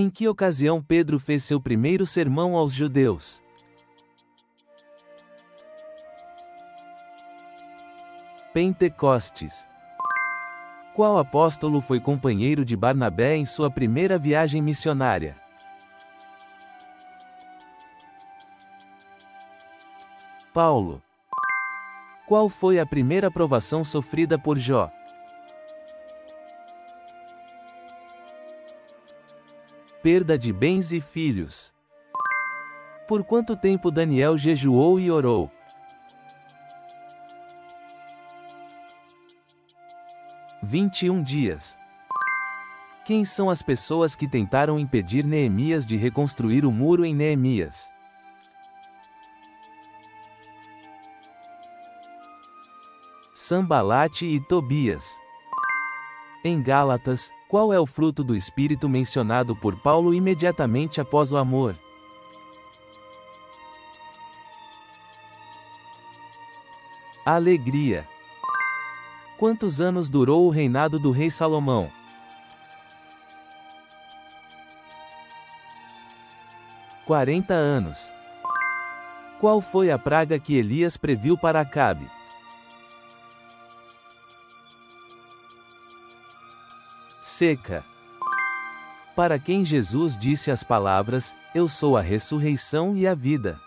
Em que ocasião Pedro fez seu primeiro sermão aos judeus? Pentecostes. Qual apóstolo foi companheiro de Barnabé em sua primeira viagem missionária? Paulo. Qual foi a primeira provação sofrida por Jó? Perda de bens e filhos. Por quanto tempo Daniel jejuou e orou? "21 dias. Quem são as pessoas que tentaram impedir Neemias de reconstruir o muro em Neemias? Sambalate e Tobias. Em Gálatas, qual é o fruto do Espírito mencionado por Paulo imediatamente após o amor? Alegria. Quantos anos durou o reinado do rei Salomão? 40 anos. Qual foi a praga que Elias previu para Acabe? Seca. Para quem Jesus disse as palavras: "Eu sou a ressurreição e a vida"?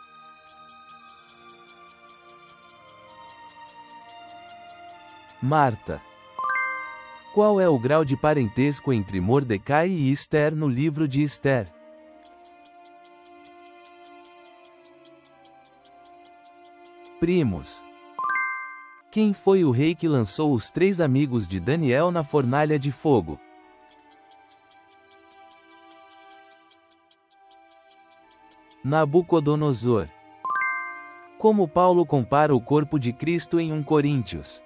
Marta. Qual é o grau de parentesco entre Mordecai e Esther no livro de Esther? Primos. Quem foi o rei que lançou os 3 amigos de Daniel na fornalha de fogo? Nabucodonosor. Como Paulo compara o corpo de Cristo em 1 Coríntios?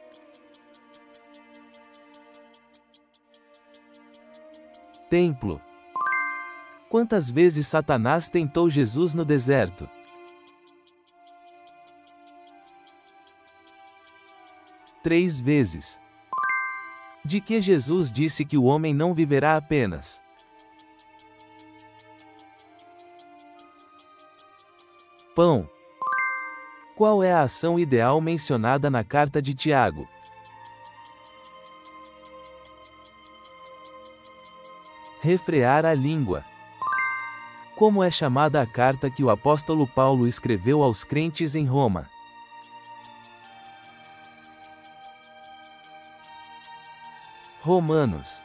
Templo. Quantas vezes Satanás tentou Jesus no deserto? 3 vezes. De que Jesus disse que o homem não viverá apenas? Pão. Qual é a ação ideal mencionada na carta de Tiago? Refrear a língua. Como é chamada a carta que o apóstolo Paulo escreveu aos crentes em Roma? Romanos.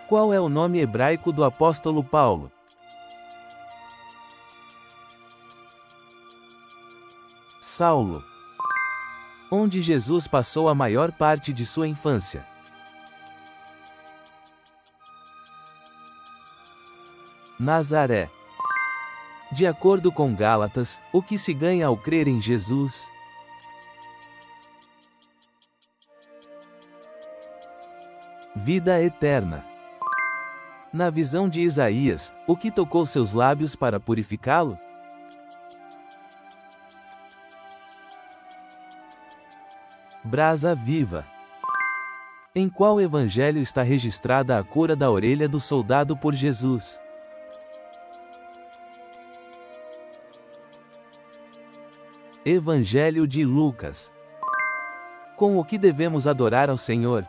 Qual é o nome hebraico do apóstolo Paulo? Saulo. Onde Jesus passou a maior parte de sua infância? Nazaré. De acordo com Gálatas, o que se ganha ao crer em Jesus? Vida eterna. Na visão de Isaías, o que tocou seus lábios para purificá-lo? Brasa viva. Em qual evangelho está registrada a cura da orelha do soldado por Jesus? Evangelho de Lucas. Com o que devemos adorar ao Senhor?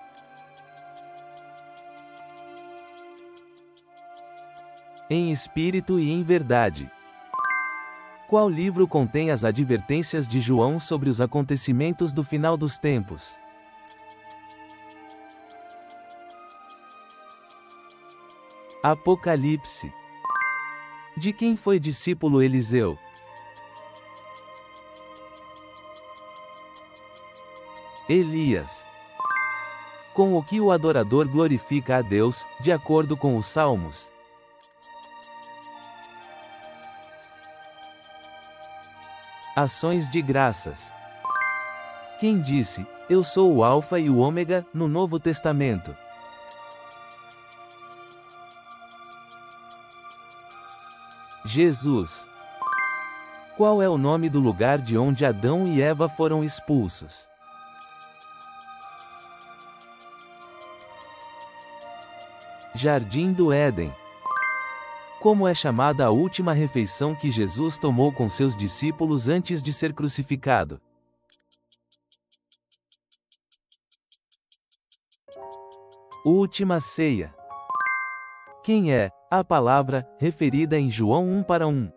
Em espírito e em verdade. Qual livro contém as advertências de João sobre os acontecimentos do final dos tempos? Apocalipse. De quem foi discípulo Eliseu? Elias. Com o que o adorador glorifica a Deus, de acordo com os Salmos? Ações de graças. Quem disse: "Eu sou o Alfa e o Ômega", no Novo Testamento? Jesus. Qual é o nome do lugar de onde Adão e Eva foram expulsos? Jardim do Éden. Como é chamada a última refeição que Jesus tomou com seus discípulos antes de ser crucificado? Última ceia. Quem é a palavra referida em João 1:1?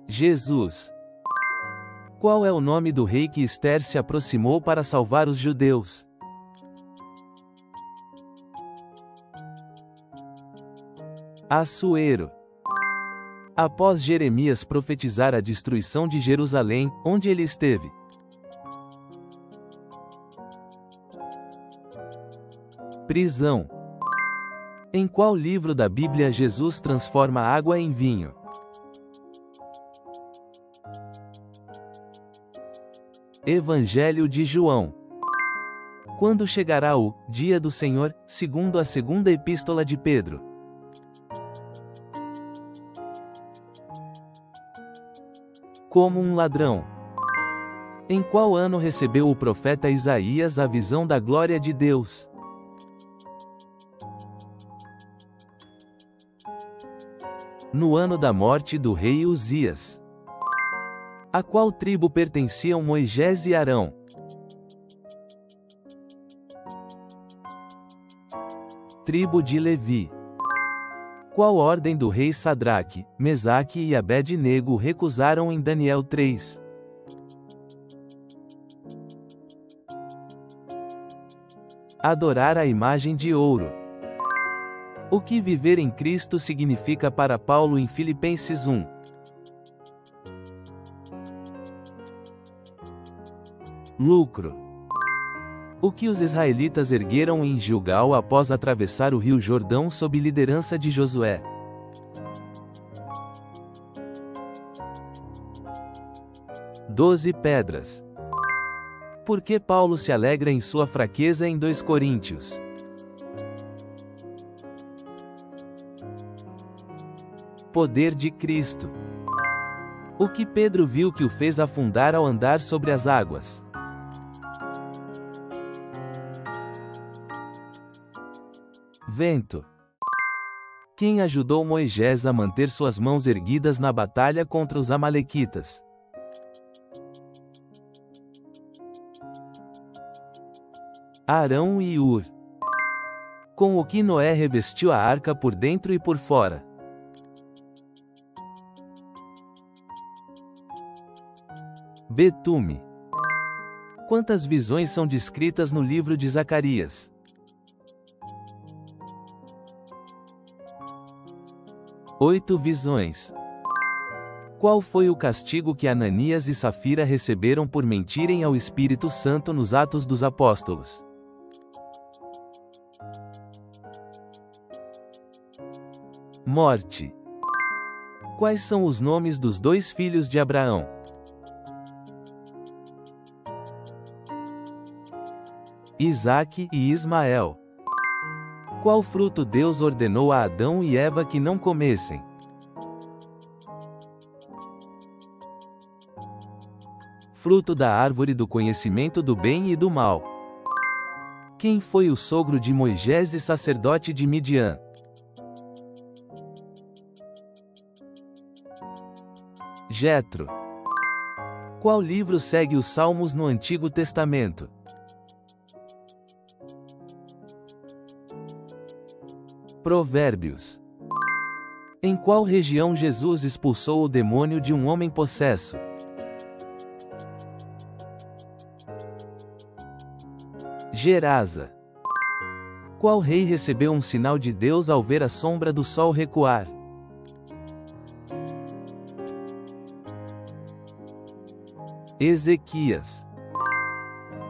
Jesus. Qual é o nome do rei que Esther se aproximou para salvar os judeus? Assuero. Após Jeremias profetizar a destruição de Jerusalém, onde ele esteve? Prisão. Em qual livro da Bíblia Jesus transforma água em vinho? Evangelho de João. Quando chegará o dia do Senhor, segundo a segunda epístola de Pedro? Como um ladrão. Em qual ano recebeu o profeta Isaías a visão da glória de Deus? No ano da morte do rei Uzias. A qual tribo pertenciam Moisés e Arão? Tribo de Levi. Qual ordem do rei Sadraque, Mesaque e Abed-nego recusaram em Daniel 3? Adorar a imagem de ouro. O que viver em Cristo significa para Paulo em Filipenses 1? Lucro. O que os israelitas ergueram em Gilgal após atravessar o rio Jordão sob liderança de Josué? Doze pedras. Por que Paulo se alegra em sua fraqueza em 2 Coríntios? Poder de Cristo. O que Pedro viu que o fez afundar ao andar sobre as águas? Vento. Quem ajudou Moisés a manter suas mãos erguidas na batalha contra os amalequitas? Arão e Ur. Com o que Noé revestiu a arca por dentro e por fora? Betume. Quantas visões são descritas no livro de Zacarias? 8 visões. Qual foi o castigo que Ananias e Safira receberam por mentirem ao Espírito Santo nos Atos dos Apóstolos? Morte. Quais são os nomes dos 2 filhos de Abraão? Isaque e Ismael. Qual fruto Deus ordenou a Adão e Eva que não comessem? Fruto da árvore do conhecimento do bem e do mal. Quem foi o sogro de Moisés e sacerdote de Midian? Jetro. Qual livro segue os Salmos no Antigo Testamento? Provérbios. Em qual região Jesus expulsou o demônio de um homem possesso? Gerasa. Qual rei recebeu um sinal de Deus ao ver a sombra do sol recuar? Ezequias.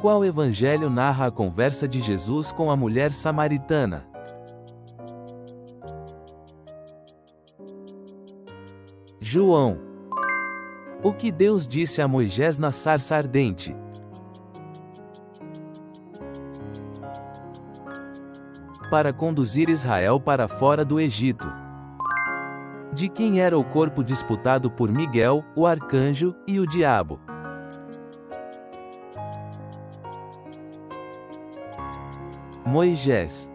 Qual evangelho narra a conversa de Jesus com a mulher samaritana? João. O que Deus disse a Moisés na sarça ardente? Para conduzir Israel para fora do Egito. De quem era o corpo disputado por Miguel, o arcanjo, e o diabo? Moisés.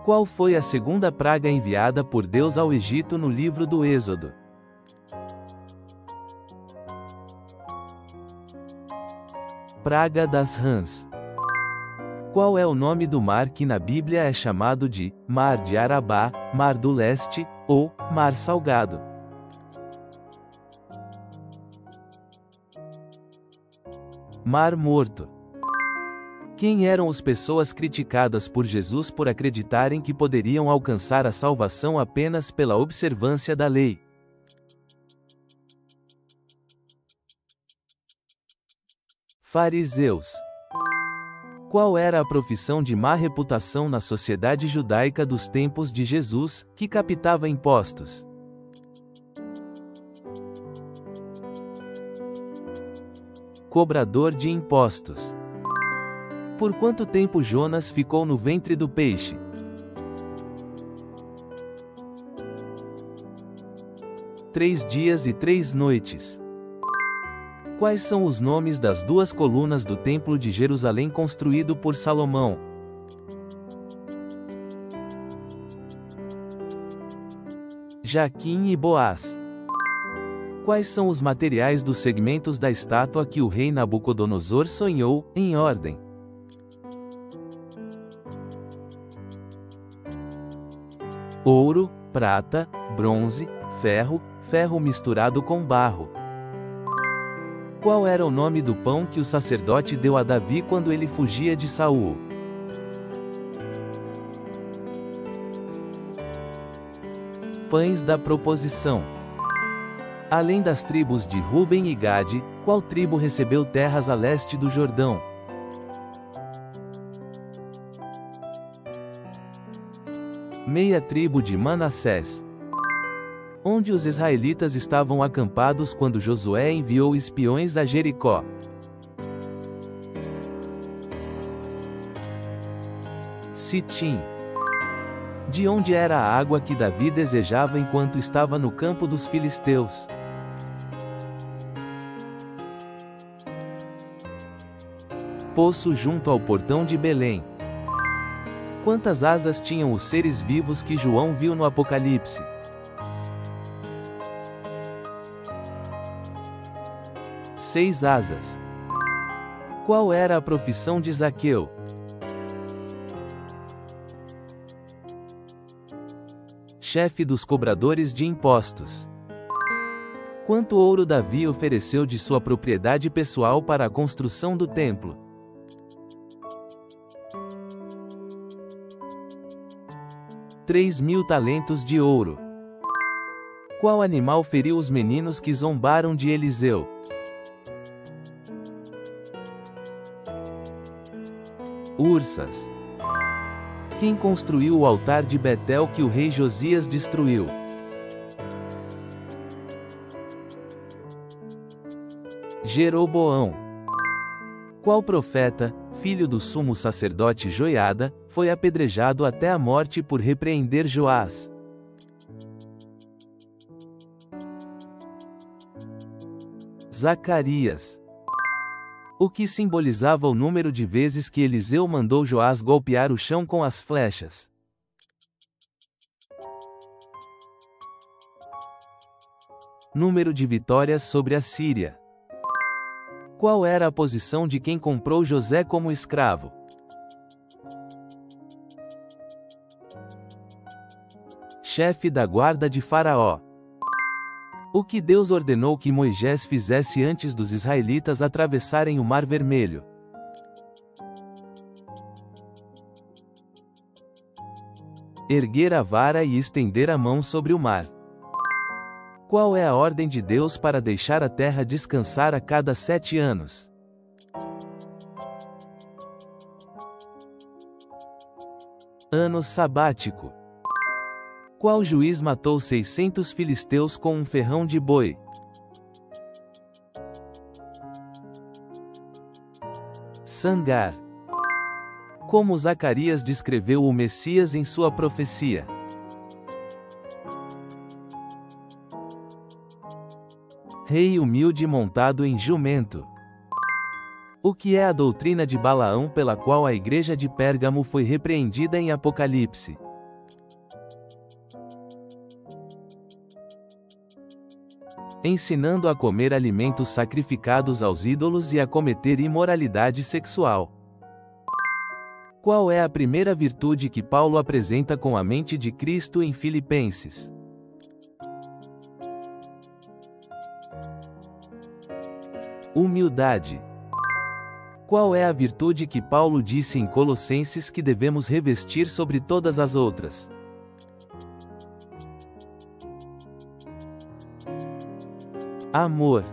Qual foi a segunda praga enviada por Deus ao Egito no livro do Êxodo? Praga das rãs. Qual é o nome do mar que na Bíblia é chamado de Mar de Arabá, Mar do Leste, ou Mar Salgado? Mar Morto. Quem eram as pessoas criticadas por Jesus por acreditarem que poderiam alcançar a salvação apenas pela observância da lei? Fariseus. Qual era a profissão de má reputação na sociedade judaica dos tempos de Jesus, que captava impostos? Cobrador de impostos. Por quanto tempo Jonas ficou no ventre do peixe? 3 dias e 3 noites. Quais são os nomes das 2 colunas do Templo de Jerusalém construído por Salomão? Jaquim e Boaz. Quais são os materiais dos segmentos da estátua que o rei Nabucodonosor sonhou, em ordem? Ouro, prata, bronze, ferro, ferro misturado com barro. Qual era o nome do pão que o sacerdote deu a Davi quando ele fugia de Saul? Pães da proposição. Além das tribos de Ruben e Gade, qual tribo recebeu terras a leste do Jordão? Meia tribo de Manassés. Onde os israelitas estavam acampados quando Josué enviou espiões a Jericó? Sitim. De onde era a água que Davi desejava enquanto estava no campo dos filisteus? Poço junto ao portão de Belém. Quantas asas tinham os seres vivos que João viu no Apocalipse? 6 asas. Qual era a profissão de Zaqueu? Chefe dos cobradores de impostos. Quanto ouro Davi ofereceu de sua propriedade pessoal para a construção do templo? 3.000 talentos de ouro. Qual animal feriu os meninos que zombaram de Eliseu? Ursas. Quem construiu o altar de Betel que o rei Josias destruiu? Jeroboão. Qual profeta, filho do sumo sacerdote Joiada, foi apedrejado até a morte por repreender Joás? Zacarias. O que simbolizava o número de vezes que Eliseu mandou Joás golpear o chão com as flechas? Número de vitórias sobre a Síria. Qual era a posição de quem comprou José como escravo? Chefe da guarda de Faraó. O que Deus ordenou que Moisés fizesse antes dos israelitas atravessarem o Mar Vermelho? Erguer a vara e estender a mão sobre o mar. Qual é a ordem de Deus para deixar a terra descansar a cada 7 anos? Ano sabático. Qual juiz matou 600 filisteus com um ferrão de boi? Sangar. Como Zacarias descreveu o Messias em sua profecia? Rei humilde montado em jumento. O que é a doutrina de Balaão pela qual a igreja de Pérgamo foi repreendida em Apocalipse? Ensinando a comer alimentos sacrificados aos ídolos e a cometer imoralidade sexual. Qual é a primeira virtude que Paulo apresenta com a mente de Cristo em Filipenses? Humildade. Qual é a virtude que Paulo disse em Colossenses que devemos revestir sobre todas as outras? Amor.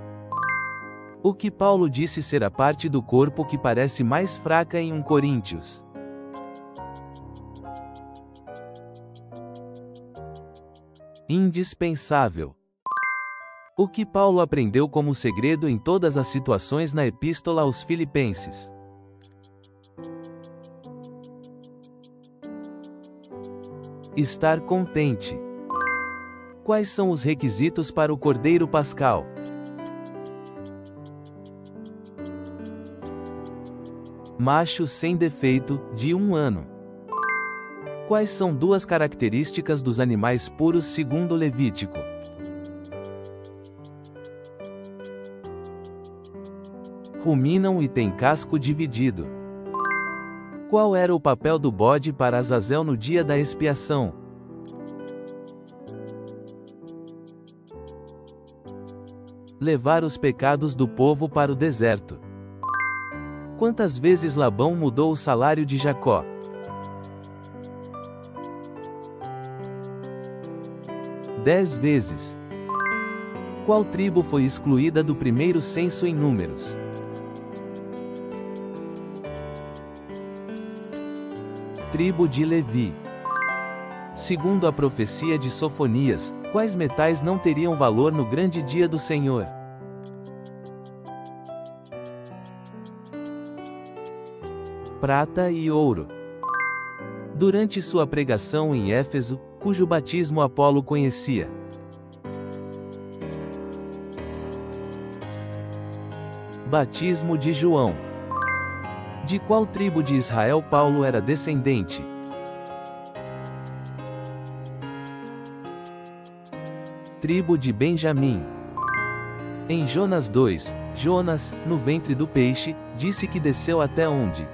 O que Paulo disse ser a parte do corpo que parece mais fraca em 1 Coríntios? Indispensável. O que Paulo aprendeu como segredo em todas as situações na Epístola aos Filipenses? Estar contente. Quais são os requisitos para o Cordeiro Pascal? Macho sem defeito, de 1 ano. Quais são 2 características dos animais puros segundo Levítico? Ruminam e têm casco dividido. Qual era o papel do bode para Azazel no dia da expiação? Levar os pecados do povo para o deserto. Quantas vezes Labão mudou o salário de Jacó? 10 vezes. Qual tribo foi excluída do primeiro censo em Números? Tribo de Levi. Segundo a profecia de Sofonias, quais metais não teriam valor no grande dia do Senhor? Prata e ouro. Durante sua pregação em Éfeso, cujo batismo Apolo conhecia? Batismo de João. De qual tribo de Israel Paulo era descendente? Tribo de Benjamim. Em Jonas 2, Jonas, no ventre do peixe, disse que desceu até onde?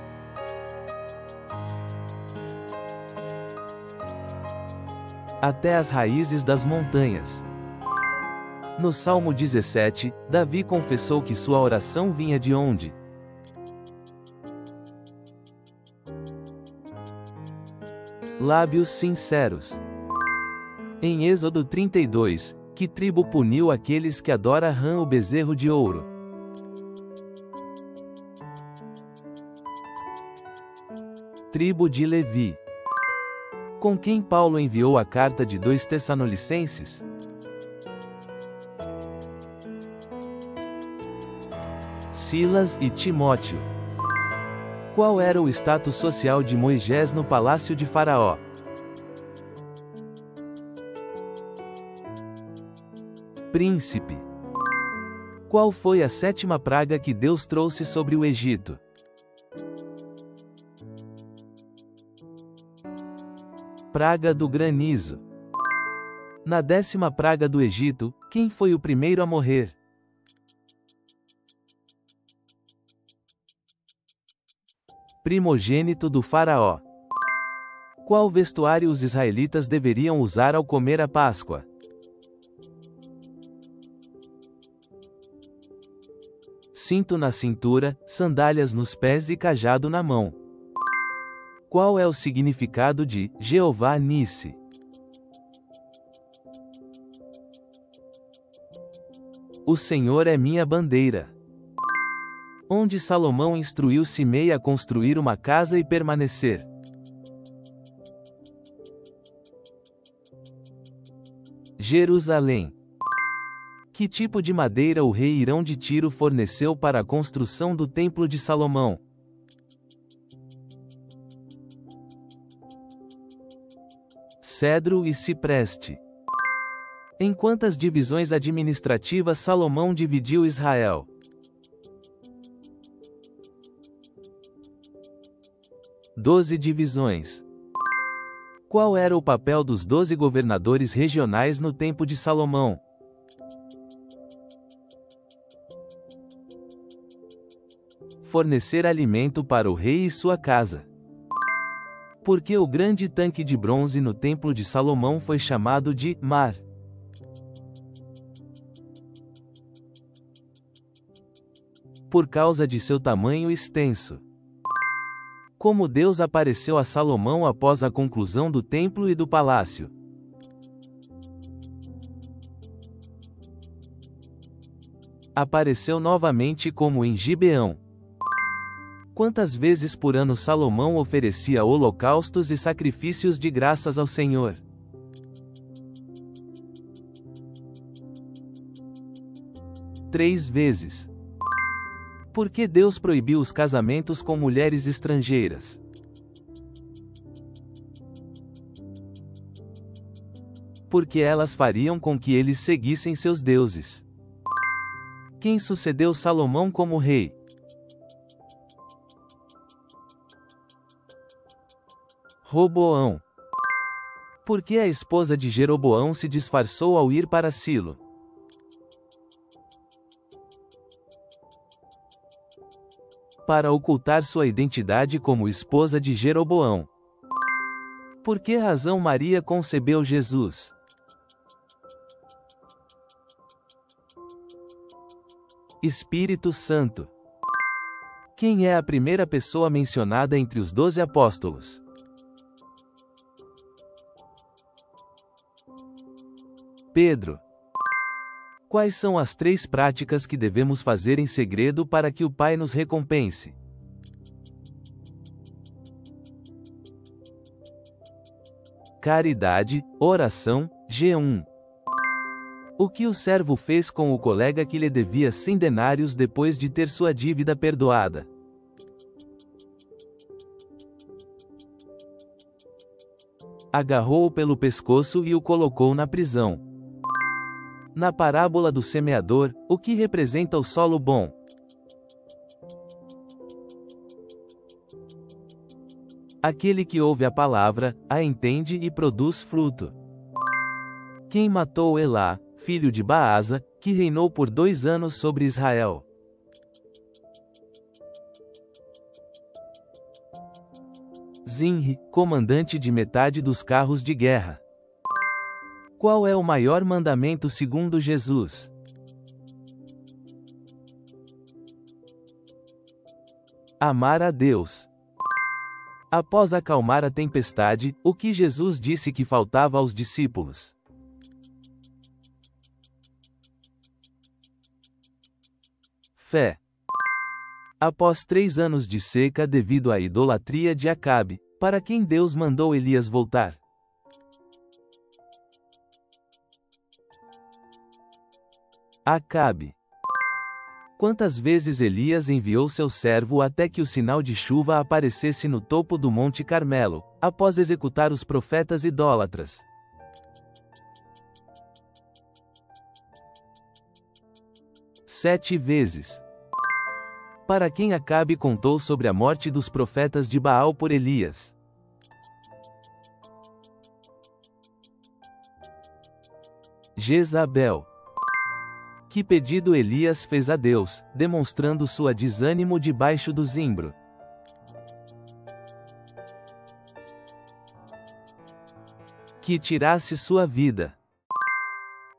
Até as raízes das montanhas. No Salmo 17, Davi confessou que sua oração vinha de onde? Lábios sinceros. Em Êxodo 32, que tribo puniu aqueles que adoram Rã, o bezerro de ouro? Tribo de Levi. Com quem Paulo enviou a carta de 2 Tessalonicenses? Silas e Timóteo. Qual era o status social de Moisés no palácio de Faraó? Príncipe. Qual foi a 7ª praga que Deus trouxe sobre o Egito? Praga do granizo. Na 10ª praga do Egito, quem foi o primeiro a morrer? Primogênito do faraó. Qual vestuário os israelitas deveriam usar ao comer a Páscoa? Cinto na cintura, sandálias nos pés e cajado na mão. Qual é o significado de Jeová Nissi? O Senhor é minha bandeira. Onde Salomão instruiu Simei a construir uma casa e permanecer? Jerusalém. Que tipo de madeira o rei Irão de Tiro forneceu para a construção do Templo de Salomão? Cedro e cipreste. Em quantas divisões administrativas Salomão dividiu Israel? 12 divisões. Qual era o papel dos 12 governadores regionais no tempo de Salomão? Fornecer alimento para o rei e sua casa. Por que o grande tanque de bronze no templo de Salomão foi chamado de mar? Por causa de seu tamanho extenso. Como Deus apareceu a Salomão após a conclusão do templo e do palácio? Apareceu novamente como em Gibeão. Quantas vezes por ano Salomão oferecia holocaustos e sacrifícios de graças ao Senhor? 3 vezes. Por que Deus proibiu os casamentos com mulheres estrangeiras? Porque elas fariam com que eles seguissem seus deuses. Quem sucedeu Salomão como rei? Roboão. Por que a esposa de Jeroboão se disfarçou ao ir para Silo? Para ocultar sua identidade como esposa de Jeroboão. Por que razão Maria concebeu Jesus? Espírito Santo. Quem é a primeira pessoa mencionada entre os 12 apóstolos? Pedro. Quais são as 3 práticas que devemos fazer em segredo para que o Pai nos recompense? Caridade, oração, jejum. O que o servo fez com o colega que lhe devia 100 denários depois de ter sua dívida perdoada? Agarrou-o pelo pescoço e o colocou na prisão. Na parábola do semeador, o que representa o solo bom? Aquele que ouve a palavra, a entende e produz fruto. Quem matou Elá, filho de Baasa, que reinou por 2 anos sobre Israel? Zinri, comandante de metade dos carros de guerra. Qual é o maior mandamento segundo Jesus? Amar a Deus. Após acalmar a tempestade, o que Jesus disse que faltava aos discípulos? Fé. Após 3 anos de seca devido à idolatria de Acabe, para quem Deus mandou Elias voltar? Acabe. Quantas vezes Elias enviou seu servo até que o sinal de chuva aparecesse no topo do Monte Carmelo, após executar os profetas idólatras? 7 vezes. Para quem Acabe contou sobre a morte dos profetas de Baal por Elias? Jezabel. Que pedido Elias fez a Deus, demonstrando sua desânimo debaixo do zimbro? Que tirasse sua vida.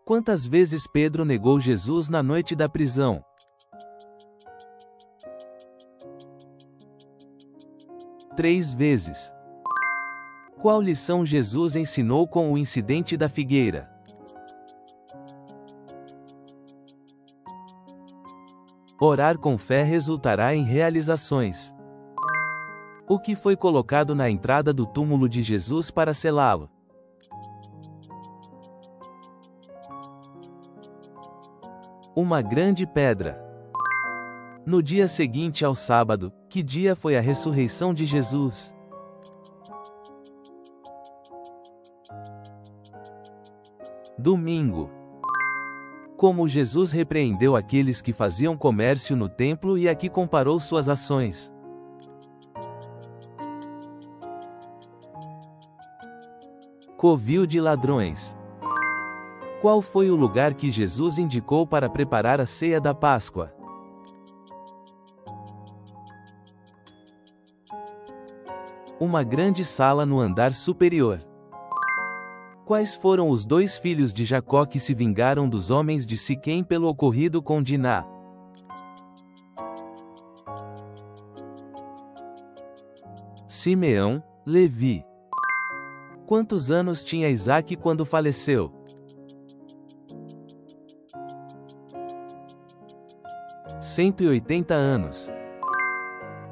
Quantas vezes Pedro negou Jesus na noite da prisão? 3 vezes. Qual lição Jesus ensinou com o incidente da figueira? Orar com fé resultará em realizações. O que foi colocado na entrada do túmulo de Jesus para selá-lo? Uma grande pedra. No dia seguinte ao sábado, que dia foi a ressurreição de Jesus? Domingo. Como Jesus repreendeu aqueles que faziam comércio no templo e a que comparou suas ações? Covil de ladrões. Qual foi o lugar que Jesus indicou para preparar a ceia da Páscoa? Uma grande sala no andar superior. Quais foram os 2 filhos de Jacó que se vingaram dos homens de Siquém pelo ocorrido com Diná? Simeão, Levi. Quantos anos tinha Isaque quando faleceu? 180 anos.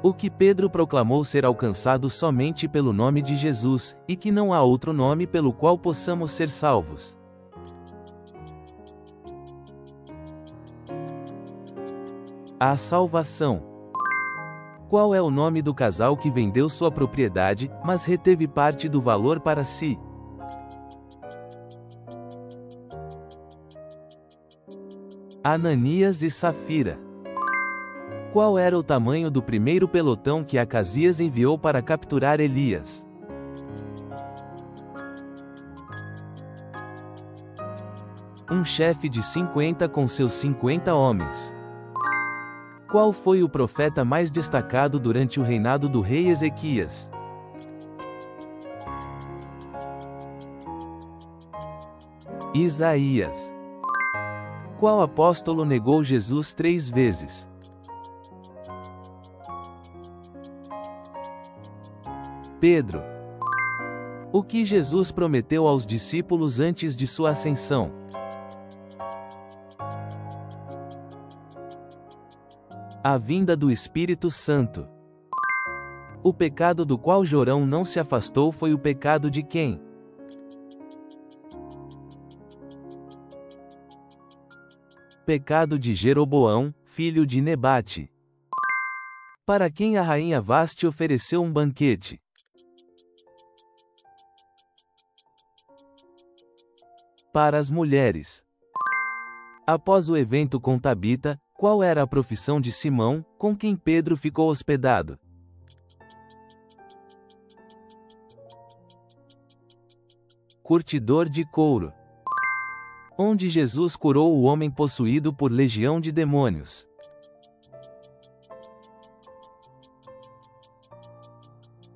O que Pedro proclamou ser alcançado somente pelo nome de Jesus, e que não há outro nome pelo qual possamos ser salvos. A salvação. Qual é o nome do casal que vendeu sua propriedade, mas reteve parte do valor para si? Ananias e Safira. Qual era o tamanho do primeiro pelotão que Acasias enviou para capturar Elias? Um chefe de 50 com seus 50 homens. Qual foi o profeta mais destacado durante o reinado do rei Ezequias? Isaías. Qual apóstolo negou Jesus 3 vezes? Pedro. O que Jesus prometeu aos discípulos antes de sua ascensão? A vinda do Espírito Santo. O pecado do qual Jorão não se afastou foi o pecado de quem? Pecado de Jeroboão, filho de Nebate. Para quem a rainha Vaste ofereceu um banquete? Para as mulheres. Após o evento com Tabita, qual era a profissão de Simão, com quem Pedro ficou hospedado? Curtidor de couro. Onde Jesus curou o homem possuído por legião de demônios?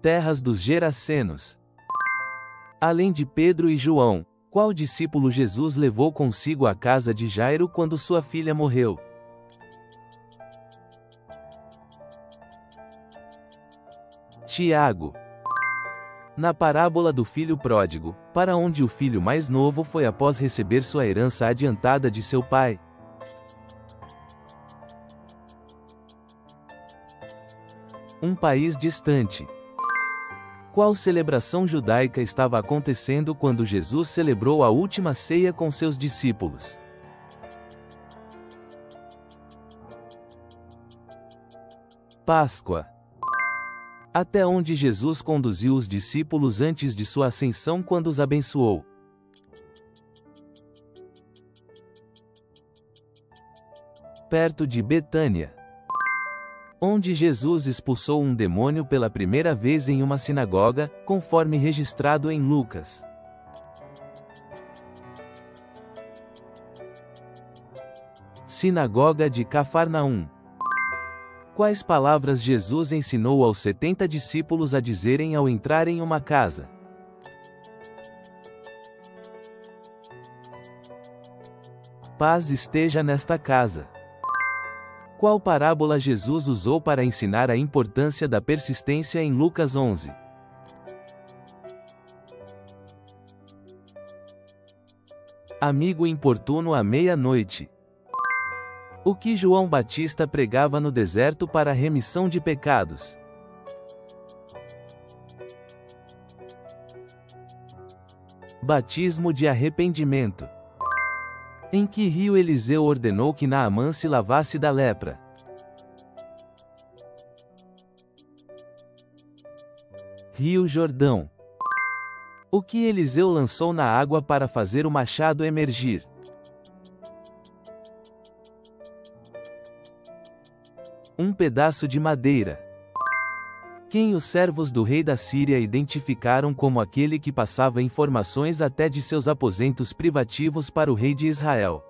Terras dos Gerasenos. Além de Pedro e João, qual discípulo Jesus levou consigo à casa de Jairo quando sua filha morreu? Tiago. Na parábola do filho pródigo, para onde o filho mais novo foi após receber sua herança adiantada de seu pai? Um país distante. Qual celebração judaica estava acontecendo quando Jesus celebrou a última ceia com seus discípulos? Páscoa. Até onde Jesus conduziu os discípulos antes de sua ascensão quando os abençoou? Perto de Betânia. Onde Jesus expulsou um demônio pela primeira vez em uma sinagoga, conforme registrado em Lucas. Sinagoga de Cafarnaum. Quais palavras Jesus ensinou aos 70 discípulos a dizerem ao entrar em uma casa? Paz esteja nesta casa. Qual parábola Jesus usou para ensinar a importância da persistência em Lucas 11? Amigo importuno à meia-noite. O que João Batista pregava no deserto para a remissão de pecados? Batismo de arrependimento. Em que rio Eliseu ordenou que Naamã se lavasse da lepra? Rio Jordão. O que Eliseu lançou na água para fazer o machado emergir? Um pedaço de madeira. Quem os servos do rei da Síria identificaram como aquele que passava informações até de seus aposentos privativos para o rei de Israel.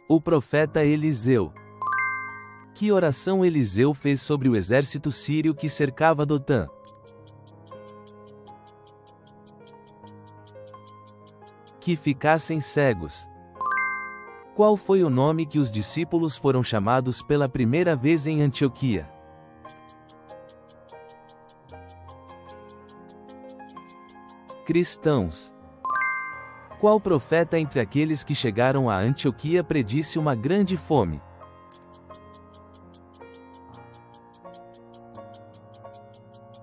O profeta Eliseu. Que oração Eliseu fez sobre o exército sírio que cercava Dotã? Que ficassem cegos. Qual foi o nome que os discípulos foram chamados pela primeira vez em Antioquia? Cristãos. Qual profeta entre aqueles que chegaram a Antioquia predisse uma grande fome?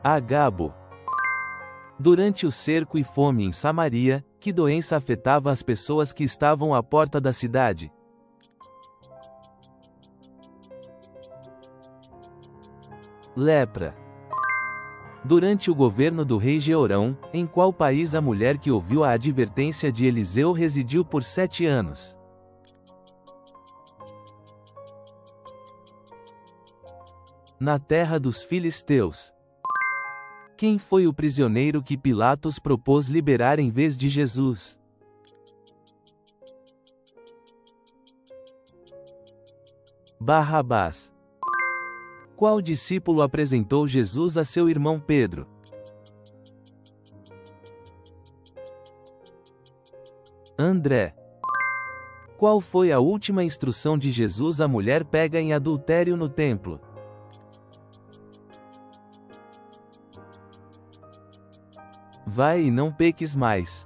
Agabo. Durante o cerco e fome em Samaria, que doença afetava as pessoas que estavam à porta da cidade? Lepra. Durante o governo do rei Jeorão, em qual país a mulher que ouviu a advertência de Eliseu residiu por 7 anos? Na terra dos filisteus. Quem foi o prisioneiro que Pilatos propôs liberar em vez de Jesus? Barrabás. Qual discípulo apresentou Jesus a seu irmão Pedro? André. Qual foi a última instrução de Jesus à mulher pega em adultério no templo? Vai e não peques mais.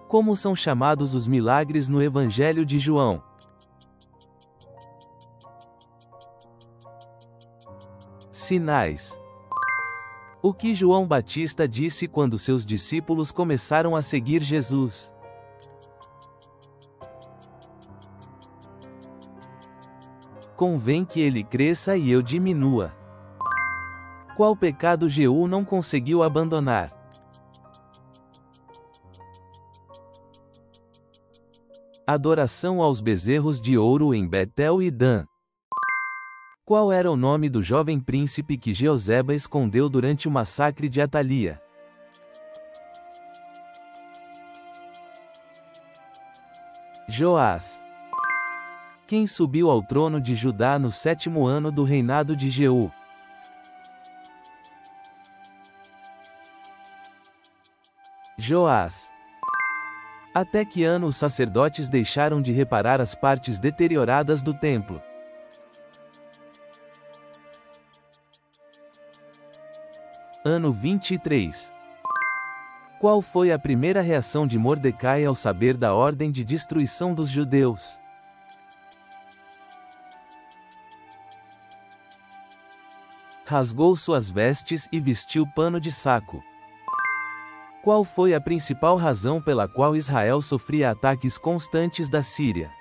Como são chamados os milagres no Evangelho de João? Sinais. O que João Batista disse quando seus discípulos começaram a seguir Jesus? Convém que ele cresça e eu diminua. Qual pecado Jeú não conseguiu abandonar? Adoração aos bezerros de ouro em Betel e Dan. Qual era o nome do jovem príncipe que Jeoseba escondeu durante o massacre de Atalia? Joás. Quem subiu ao trono de Judá no 7º ano do reinado de Jeú? Joás. Até que ano os sacerdotes deixaram de reparar as partes deterioradas do templo? Ano 23. Qual foi a primeira reação de Mordecai ao saber da ordem de destruição dos judeus? Rasgou suas vestes e vestiu pano de saco. Qual foi a principal razão pela qual Israel sofria ataques constantes da Síria?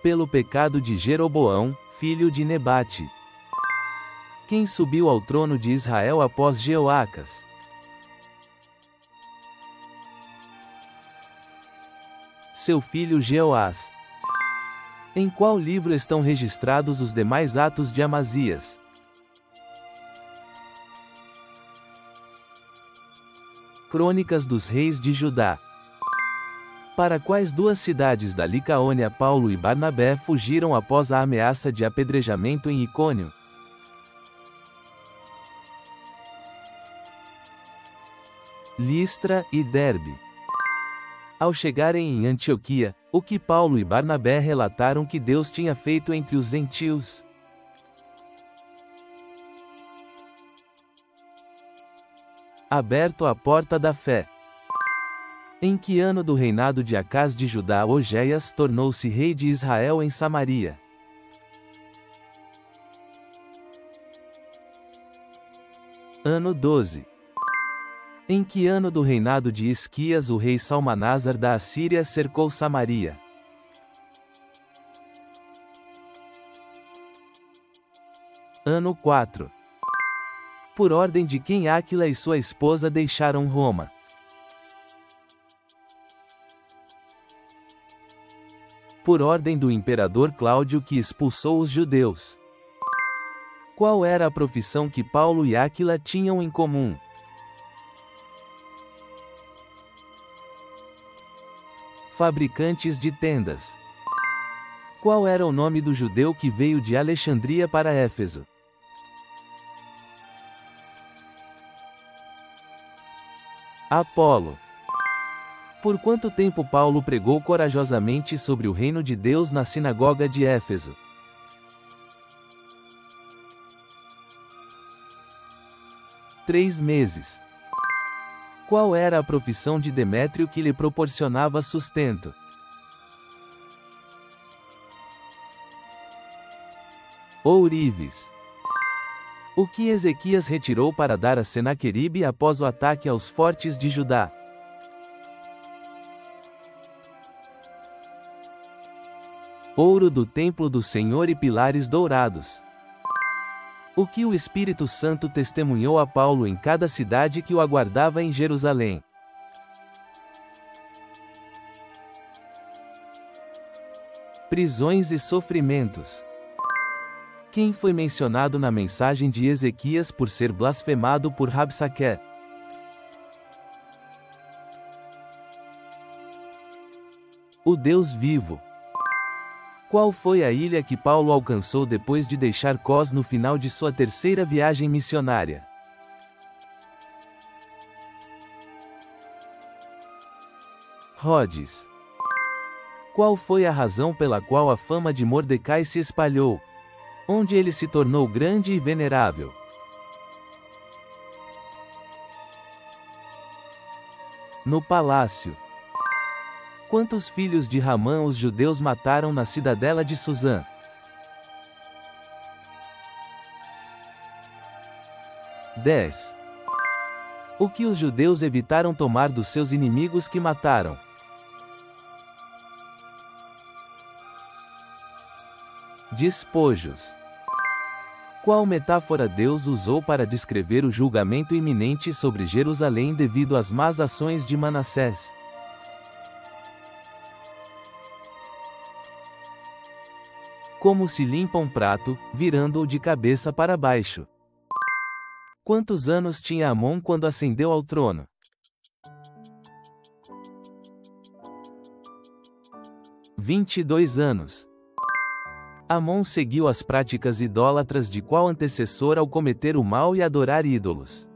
Pelo pecado de Jeroboão, filho de Nebate. Quem subiu ao trono de Israel após Jeoacas? Seu filho Jeoás. Em qual livro estão registrados os demais atos de Amazias? Crônicas dos Reis de Judá. Para quais duas cidades da Licaônia Paulo e Barnabé fugiram após a ameaça de apedrejamento em Icônio? Listra e Derbe. Ao chegarem em Antioquia, o que Paulo e Barnabé relataram que Deus tinha feito entre os gentios? Aberto a porta da fé. Em que ano do reinado de Acás de Judá Ogéias tornou-se rei de Israel em Samaria? Ano 12. Em que ano do reinado de Isquias o rei Salmanásar da Assíria cercou Samaria? Ano 4. Por ordem de quem Áquila e sua esposa deixaram Roma? Por ordem do imperador Cláudio, que expulsou os judeus. Qual era a profissão que Paulo e Áquila tinham em comum? Fabricantes de tendas. Qual era o nome do judeu que veio de Alexandria para Éfeso? Apolo. Por quanto tempo Paulo pregou corajosamente sobre o reino de Deus na sinagoga de Éfeso? 3 meses. Qual era a profissão de Demétrio que lhe proporcionava sustento? Ourives. O que Ezequias retirou para dar a Senaqueribe após o ataque aos fortes de Judá? Ouro do templo do Senhor e pilares dourados. O que o Espírito Santo testemunhou a Paulo em cada cidade que o aguardava em Jerusalém? Prisões e sofrimentos. Quem foi mencionado na mensagem de Ezequias por ser blasfemado por Rabsaque? O Deus vivo. Qual foi a ilha que Paulo alcançou depois de deixar Cós no final de sua terceira viagem missionária? Rhodes. Qual foi a razão pela qual a fama de Mordecai se espalhou? Onde ele se tornou grande e venerável? No palácio. Quantos filhos de Ramã os judeus mataram na cidadela de Suzã? 10. O que os judeus evitaram tomar dos seus inimigos que mataram? Despojos. Qual metáfora Deus usou para descrever o julgamento iminente sobre Jerusalém devido às más ações de Manassés? Como se limpa um prato, virando-o de cabeça para baixo. Quantos anos tinha Amon quando ascendeu ao trono? 22 anos. Amon seguiu as práticas idólatras de qual antecessor ao cometer o mal e adorar ídolos?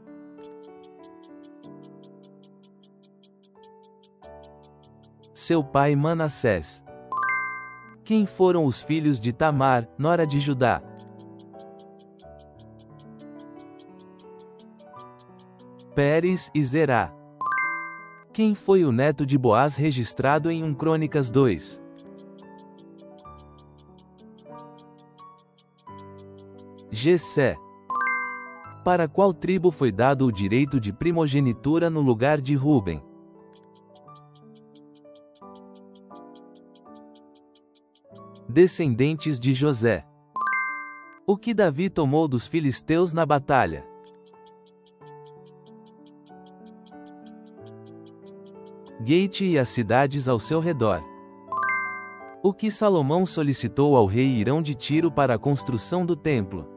Seu pai Manassés. Quem foram os filhos de Tamar, nora de Judá? Pérez e Zerá. Quem foi o neto de Boaz registrado em 1 Crônicas 2? Jessé. Para qual tribo foi dado o direito de primogenitura no lugar de Ruben? Descendentes de José. O que Davi tomou dos filisteus na batalha? Gate e as cidades ao seu redor. O que Salomão solicitou ao rei Hirão de Tiro para a construção do templo?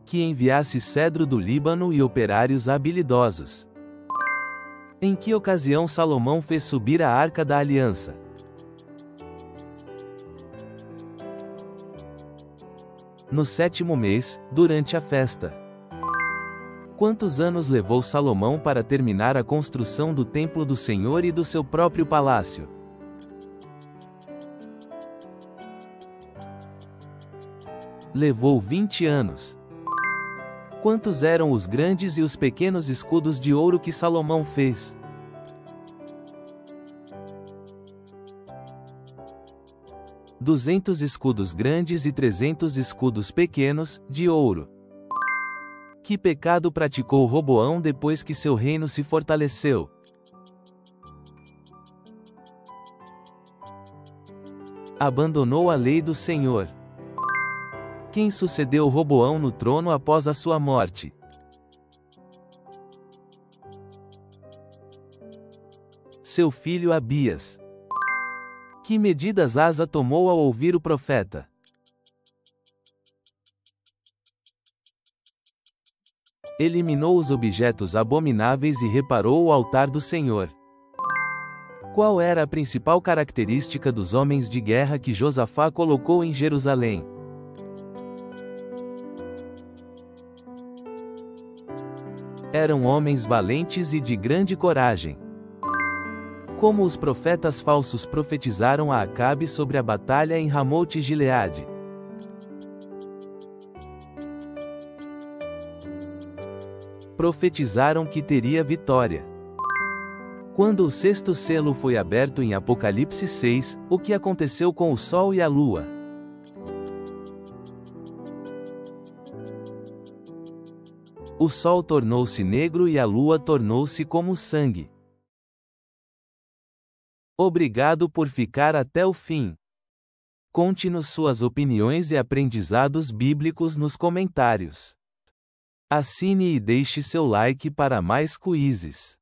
Que enviasse cedro do Líbano e operários habilidosos. Em que ocasião Salomão fez subir a Arca da Aliança? No 7º mês, durante a festa. Quantos anos levou Salomão para terminar a construção do templo do Senhor e do seu próprio palácio? Levou 20 anos. Quantos eram os grandes e os pequenos escudos de ouro que Salomão fez? 200 escudos grandes e 300 escudos pequenos, de ouro. Que pecado praticou Roboão depois que seu reino se fortaleceu? Abandonou a lei do Senhor. Quem sucedeu Roboão no trono após a sua morte? seu filho Abias. Que medidas Asa tomou ao ouvir o profeta? Eliminou os objetos abomináveis e reparou o altar do Senhor. Qual era a principal característica dos homens de guerra que Josafá colocou em Jerusalém? Eram homens valentes e de grande coragem. Como os profetas falsos profetizaram a Acabe sobre a batalha em Ramote-Gileade? Profetizaram que teria vitória. Quando o sexto selo foi aberto em Apocalipse 6, o que aconteceu com o sol e a lua? O sol tornou-se negro e a lua tornou-se como sangue. Obrigado por ficar até o fim. Conte-nos suas opiniões e aprendizados bíblicos nos comentários. Assine e deixe seu like para mais quizzes.